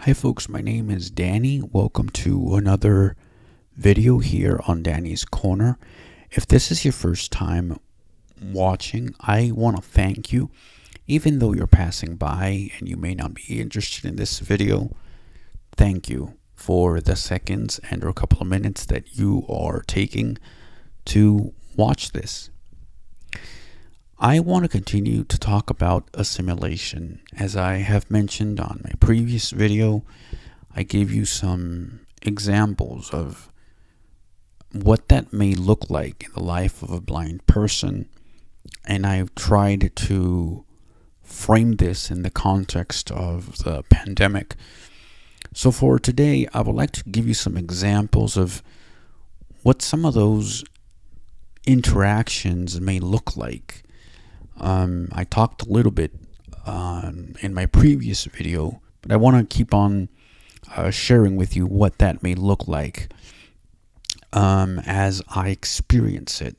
Hi folks, my name is Danny. Welcome to another video here on Danny's Corner. If this is your first time watching, I want to thank you. Even though you're passing by and you may not be interested in this video, thank you for the seconds and or a couple of minutes that you are taking to watch this. I want to continue to talk about assimilation. As I have mentioned on my previous video, I gave you some examples of what that may look like in the life of a blind person, and I've tried to frame this in the context of the pandemic. So for today, I would like to give you some examples of what some of those interactions may look like. I talked a little bit in my previous video, but I want to keep on sharing with you what that may look like as I experience it.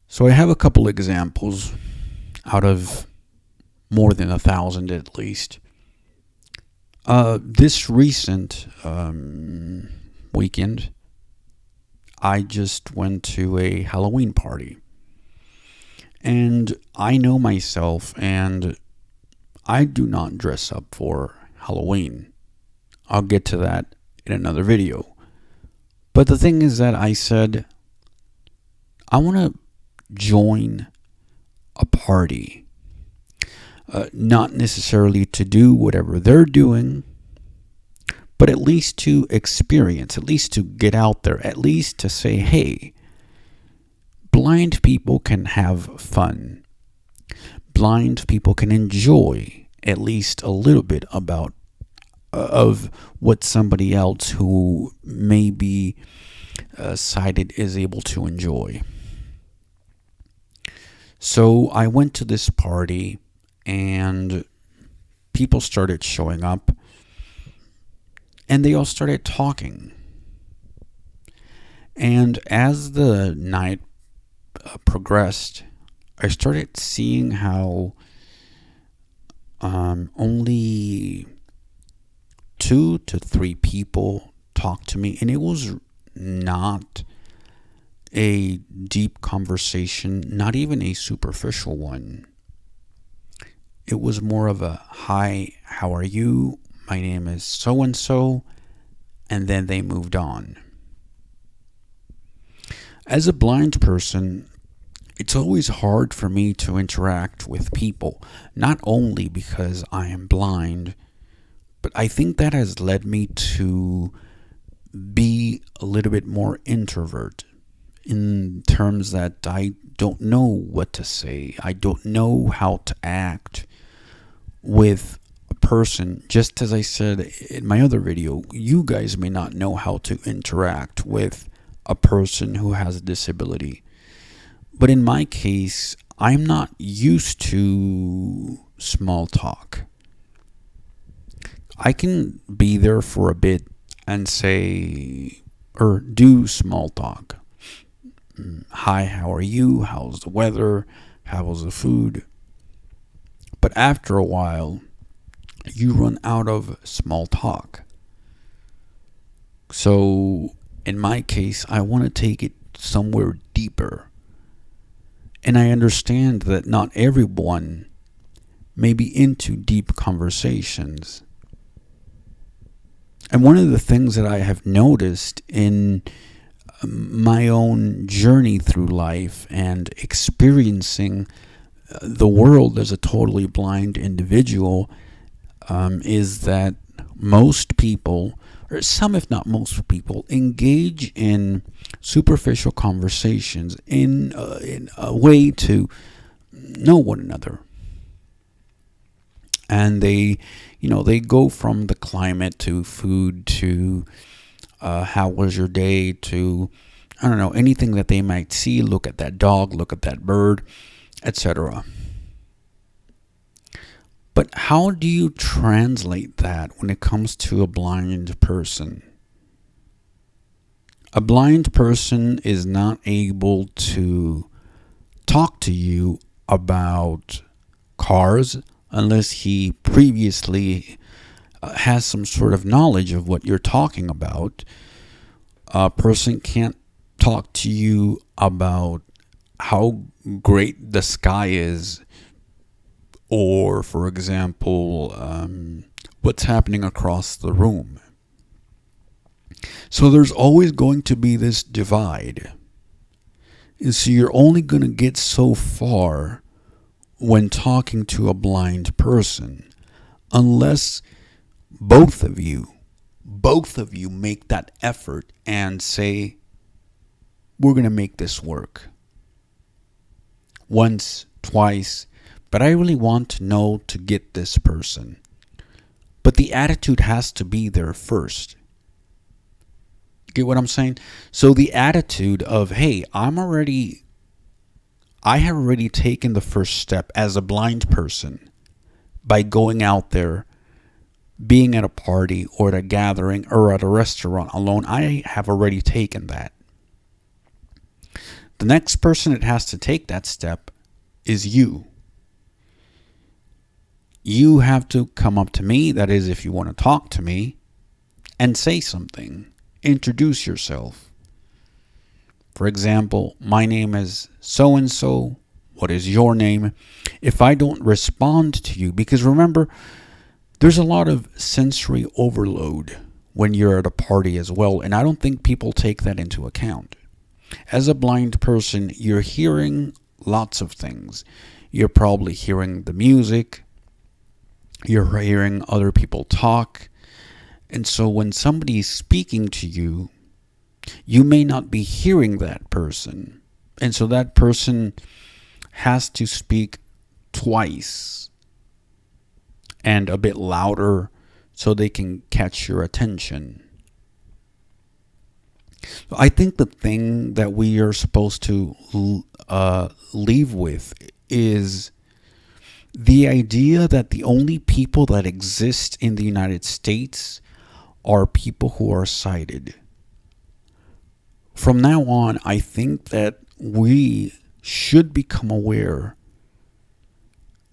So I have a couple examples out of more than 1,000 at least. This recent weekend, I just went to a Halloween party. And I know myself, and I do not dress up for Halloween. I'll get to that in another video. But the thing is that I said, I want to join a party. Not necessarily to do whatever they're doing, but at least to experience, at least to get out there, at least to say, hey, blind people can have fun. Blind people can enjoy at least a little bit of what somebody else who may be sighted is able to enjoy. So I went to this party and people started showing up and they all started talking. And as the night progressed, I started seeing how only 2 to 3 people talked to me, and it was not a deep conversation, not even a superficial one. It was more of a, hi, how are you? My name is so-and-so, and then they moved on. As a blind person, it's always hard for me to interact with people, not only because I am blind, but I think that has led me to be a little bit more introvert in terms that I don't know what to say. I don't know how to act with a person. Just as I said in my other video, you guys may not know how to interact with a person who has a disability. But in my case, I'm not used to small talk. I can be there for a bit and say, or do small talk. Hi, how are you? How's the weather? How's the food? But after a while, you run out of small talk. So in my case, I want to take it somewhere deeper. And I understand that not everyone may be into deep conversations. And one of the things that I have noticed in my own journey through life and experiencing the world as a totally blind individual is that most people, or some if not most people, engage in superficial conversations in a way to know one another. And they go from the climate to food to how was your day to, I don't know, anything that they might see. Look at that dog, look at that bird, etc. But how do you translate that when it comes to a blind person? A blind person is not able to talk to you about cars, unless he previously has some sort of knowledge of what you're talking about. A person can't talk to you about how great the sky is, or, for example, what's happening across the room. So there's always going to be this divide. And so you're only going to get so far when talking to a blind person, unless both of you make that effort and say, we're going to make this work. Once, twice, but I really want to know to get this person. But the attitude has to be there first. Get what I'm saying? So the attitude of, hey, I have already taken the first step as a blind person by going out there, being at a party or at a gathering or at a restaurant alone. I have already taken that. The next person that has to take that step is you. You have to come up to me, that is, if you want to talk to me, and say something. Introduce yourself. For example, my name is so-and-so. What is your name? If I don't respond to you, because remember, there's a lot of sensory overload when you're at a party as well, and I don't think people take that into account. As a blind person, you're hearing lots of things. You're probably hearing the music. You're hearing other people talk. And so when somebody is speaking to you, you may not be hearing that person. And so that person has to speak twice and a bit louder so they can catch your attention. I think the thing that we are supposed to leave with is the idea that the only people that exist in the United States are people who are sighted. From now on, I think that we should become aware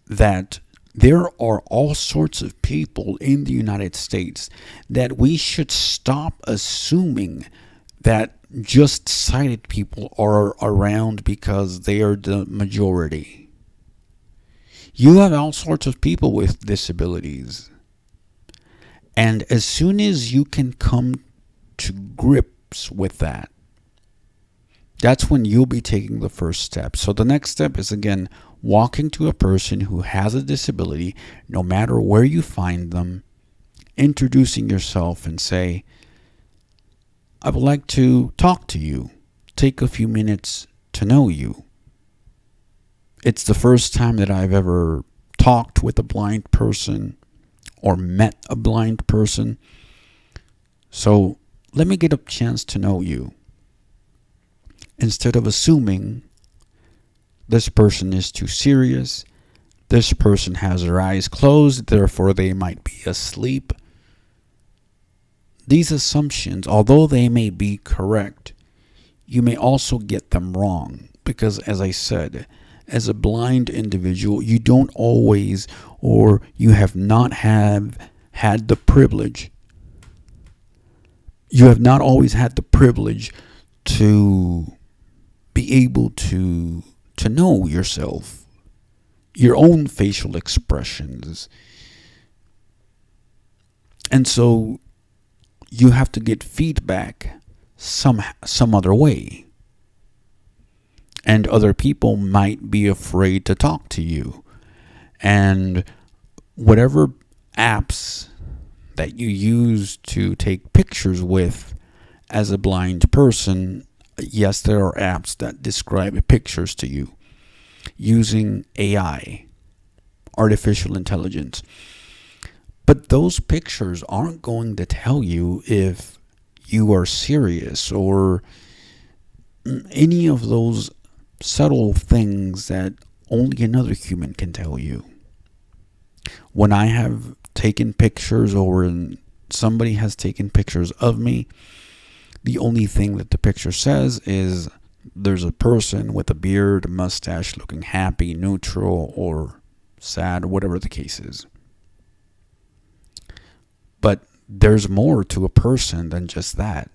that there are all sorts of people in the United States, that we should stop assuming that just sighted people are around because they are the majority. You have all sorts of people with disabilities. And as soon as you can come to grips with that, that's when you'll be taking the first step. So the next step is, again, walking to a person who has a disability, no matter where you find them, introducing yourself and say, I would like to talk to you. Take a few minutes to know you. It's the first time that I've ever talked with a blind person or met a blind person. So let me get a chance to know you. Instead of assuming this person is too serious, this person has their eyes closed, therefore they might be asleep. These assumptions, although they may be correct, you may also get them wrong. Because as I said, as a blind individual, you don't always, or you have not had the privilege. You have not always had the privilege to be able to know yourself, your own facial expressions. And so you have to get feedback some other way. And other people might be afraid to talk to you. And whatever apps that you use to take pictures with as a blind person, yes, there are apps that describe pictures to you using AI, artificial intelligence. But those pictures aren't going to tell you if you are serious or any of those subtle things that only another human can tell you. When I have taken pictures or when somebody has taken pictures of me, the only thing that the picture says is there's a person with a beard, a mustache, looking happy, neutral, or sad, whatever the case is. But there's more to a person than just that.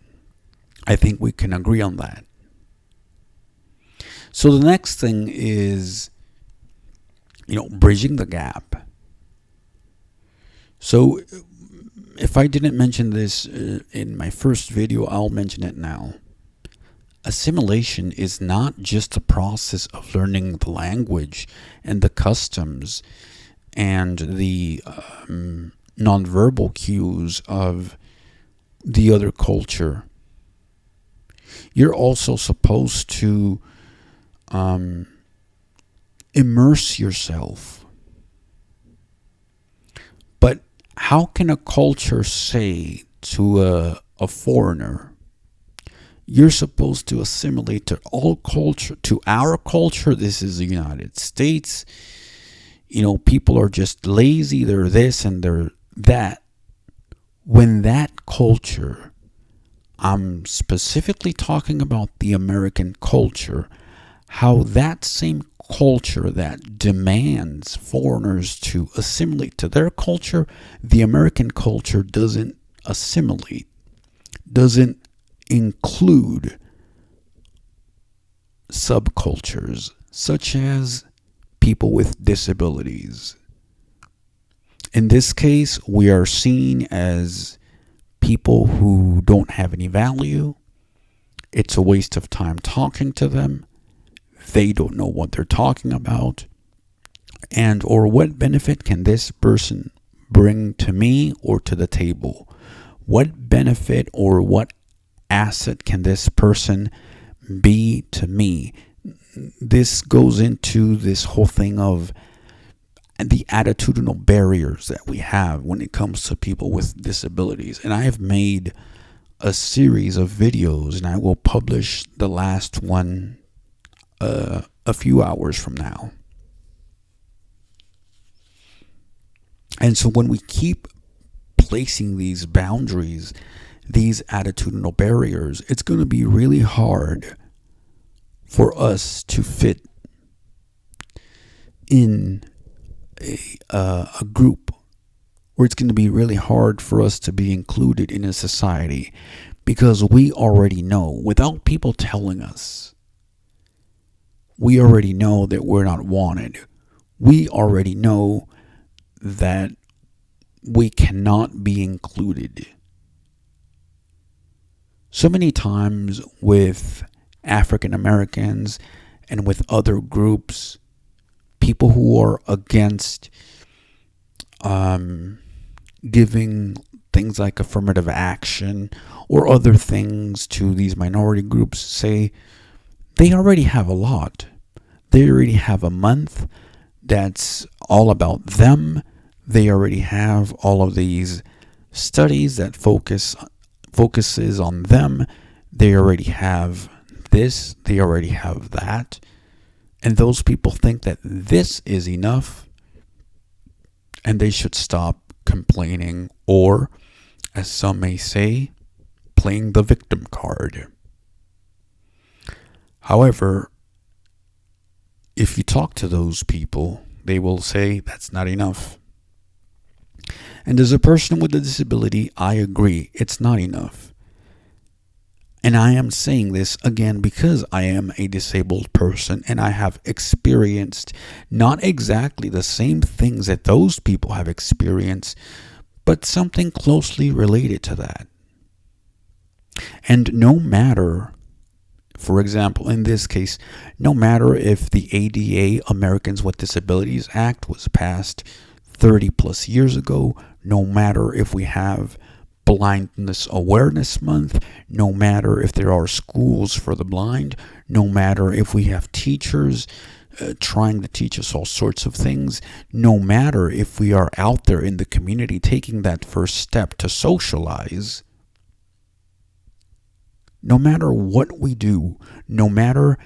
I think we can agree on that. So the next thing is, bridging the gap. So if I didn't mention this in my first video, I'll mention it now. Assimilation is not just a process of learning the language and the customs and the nonverbal cues of the other culture. You're also supposed to immerse yourself. But how can a culture say to a foreigner, you're supposed to assimilate to all culture, to our culture? This is the United States. People are just lazy. They're this and they're that. When that culture, I'm specifically talking about the American culture, how that same culture that demands foreigners to assimilate to their culture, the American culture doesn't assimilate, doesn't include subcultures such as people with disabilities. In this case, we are seen as people who don't have any value. It's a waste of time talking to them. They don't know what they're talking about. And or what benefit can this person bring to me or to the table? What benefit or what asset can this person be to me? This goes into this whole thing of the attitudinal barriers that we have when it comes to people with disabilities. And I have made a series of videos, and I will publish the last one a few hours from now. And so when we keep placing these boundaries, these attitudinal barriers, it's going to be really hard for us to fit in a group, where it's going to be really hard for us to be included in a society, because we already know, without people telling us, we already know that we're not wanted. We already know that we cannot be included. So many times with African Americans and with other groups, people who are against giving things like affirmative action or other things to these minority groups say they already have a lot. They already have a month that's all about them. They already have all of these studies that focuses on them. They already have this. They already have that. And those people think that this is enough, and they should stop complaining, or, as some may say, playing the victim card. However, if you talk to those people, they will say that's not enough. And as a person with a disability, I agree, it's not enough. And I am saying this again because I am a disabled person and I have experienced not exactly the same things that those people have experienced, but something closely related to that. And no matter, for example, in this case, no matter if the ADA, Americans with Disabilities Act, was passed 30 plus years ago, no matter if we have Blindness Awareness Month, no matter if there are schools for the blind, no matter if we have teachers trying to teach us all sorts of things, no matter if we are out there in the community taking that first step to socialize, no matter what we do, no matter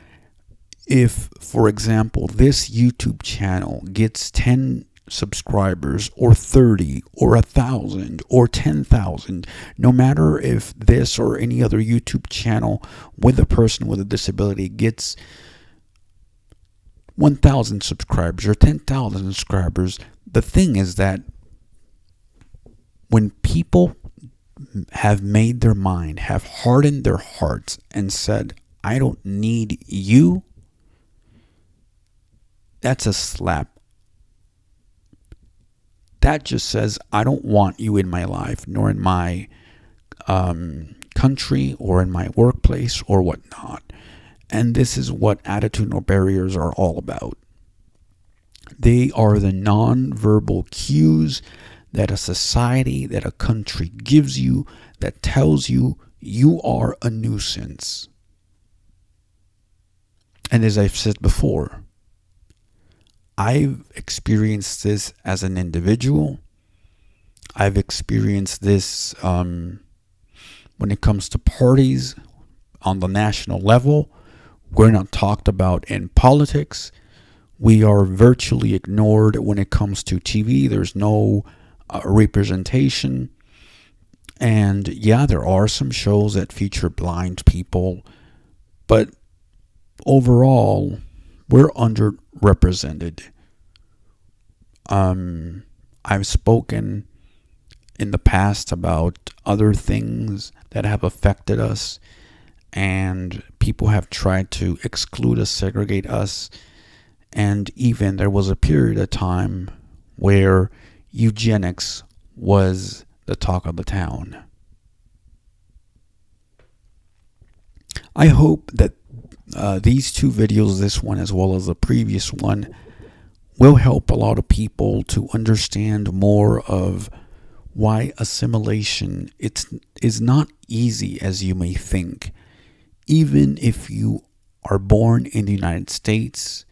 if, for example, this YouTube channel gets 10 subscribers or 30 or 1,000 or 10,000, no matter if this or any other YouTube channel with a person with a disability gets 1,000 subscribers or 10,000 subscribers. The thing is that when people have made their mind, have hardened their hearts and said, I don't need you, that's a slap. That just says, I don't want you in my life, nor in my country or in my workplace or whatnot. And this is what attitudinal barriers are all about. They are the nonverbal cues that a society, that a country gives you, that tells you you are a nuisance. And as I've said before, I've experienced this as an individual. I've experienced this when it comes to parties on the national level. We're not talked about in politics. We are virtually ignored when it comes to TV. There's no representation. And yeah, there are some shows that feature blind people, but overall, we're underrepresented. I've spoken in the past about other things that have affected us, and people have tried to exclude us, segregate us, and even there was a period of time where eugenics was the talk of the town. I hope that these two videos, this one as well as the previous one, will help a lot of people to understand more of why assimilation is not easy as you may think, even if you are born in the United States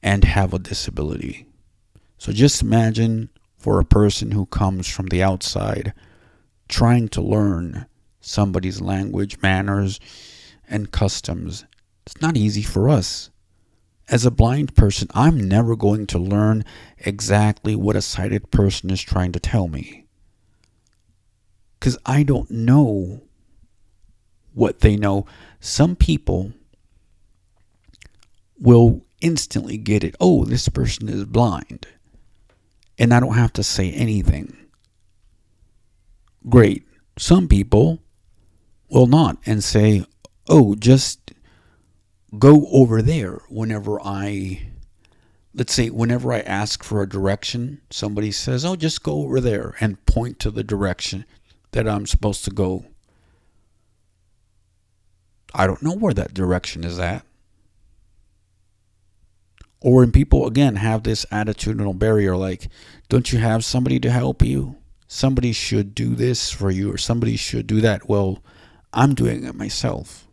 and have a disability. So just imagine for a person who comes from the outside trying to learn somebody's language, manners, and customs. It's not easy for us. As a blind person, I'm never going to learn exactly what a sighted person is trying to tell me, because I don't know what they know. Some people will instantly get it. Oh, this person is blind. And I don't have to say anything. Great. Some people will not and say, oh, just go over there. Let's say whenever I ask for a direction, somebody says, oh, just go over there and point to the direction that I'm supposed to go. I don't know where that direction is at. Or when people, again, have this attitudinal barrier, like, don't you have somebody to help you? Somebody should do this for you, or somebody should do that. Well, I'm doing it myself.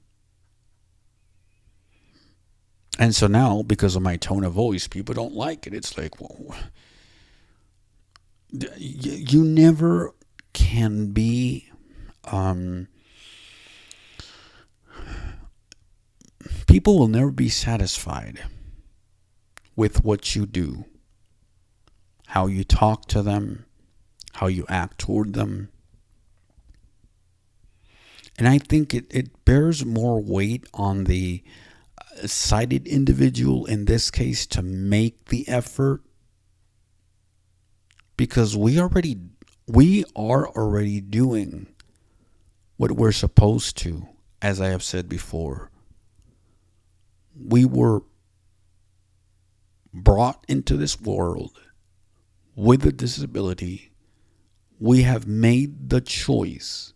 And so now, because of my tone of voice, people don't like it. It's like, well, you never can be people will never be satisfied with what you do, how you talk to them, how you act toward them. And I think it bears more weight on the sighted individual in this case to make the effort, because we are already doing what we're supposed to. As I have said before, we were brought into this world with a disability. We have made the choice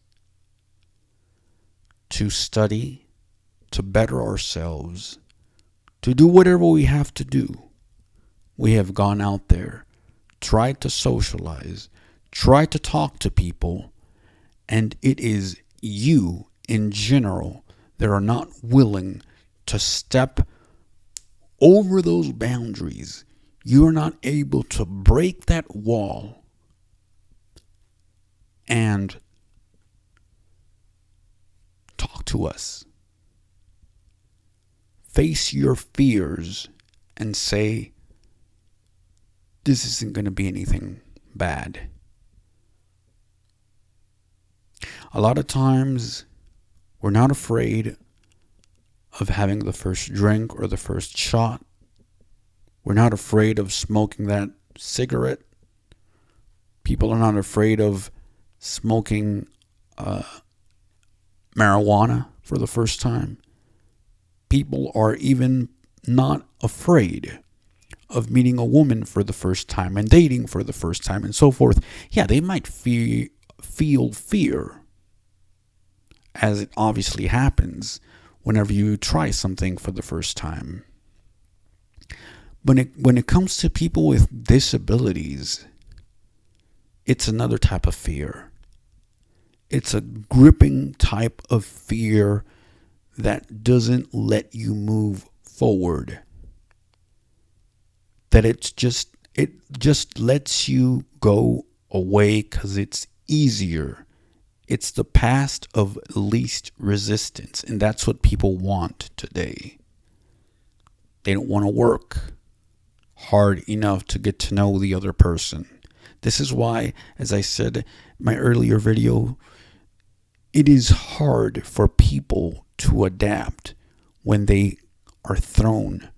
to study, to better ourselves, to do whatever we have to do. We have gone out there, tried to socialize, tried to talk to people, and it is you in general that are not willing to step over those boundaries. You are not able to break that wall and talk to us. Face your fears and say, this isn't going to be anything bad. A lot of times, we're not afraid of having the first drink or the first shot. We're not afraid of smoking that cigarette. People are not afraid of smoking marijuana for the first time. People are even not afraid of meeting a woman for the first time and dating for the first time and so forth. Yeah, they might feel fear, as it obviously happens whenever you try something for the first time. When it comes to people with disabilities, it's another type of fear. It's a gripping type of fear that doesn't let you move forward. That it just lets you go away because it's easier. It's the path of least resistance, and that's what people want today. They don't want to work hard enough to get to know the other person. This is why, as I said in my earlier video, it is hard for people to adapt when they are thrown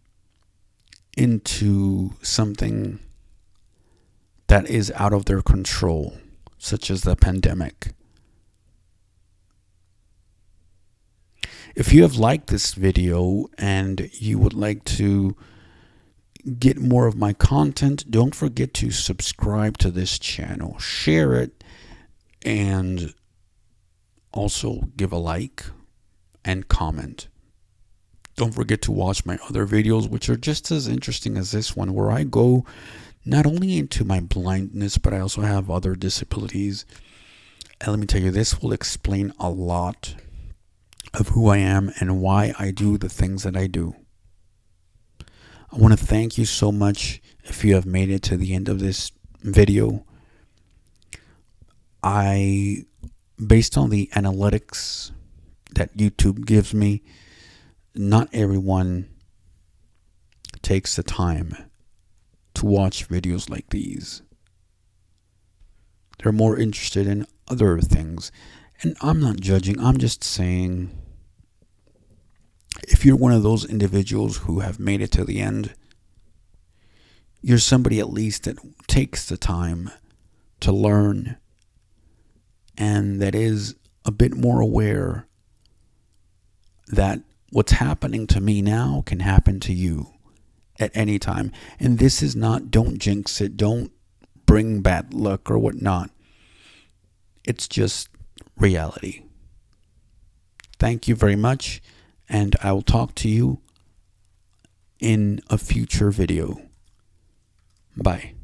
into something that is out of their control, such as the pandemic. If you have liked this video and you would like to get more of my content, don't forget to subscribe to this channel, share it, and also give a like and comment. Don't forget to watch my other videos, which are just as interesting as this one, where I go not only into my blindness, but I also have other disabilities. And let me tell you, this will explain a lot of who I am and why I do the things that I do. I want to thank you so much if you have made it to the end of this video. Based on the analytics that YouTube gives me, not everyone takes the time to watch videos like these. They're more interested in other things. And I'm not judging, I'm just saying, if you're one of those individuals who have made it to the end, you're somebody at least that takes the time to learn and that is a bit more aware that what's happening to me now can happen to you at any time. And this is not, don't jinx it, don't bring bad luck or whatnot. It's just reality. Thank you very much, and I will talk to you in a future video. Bye.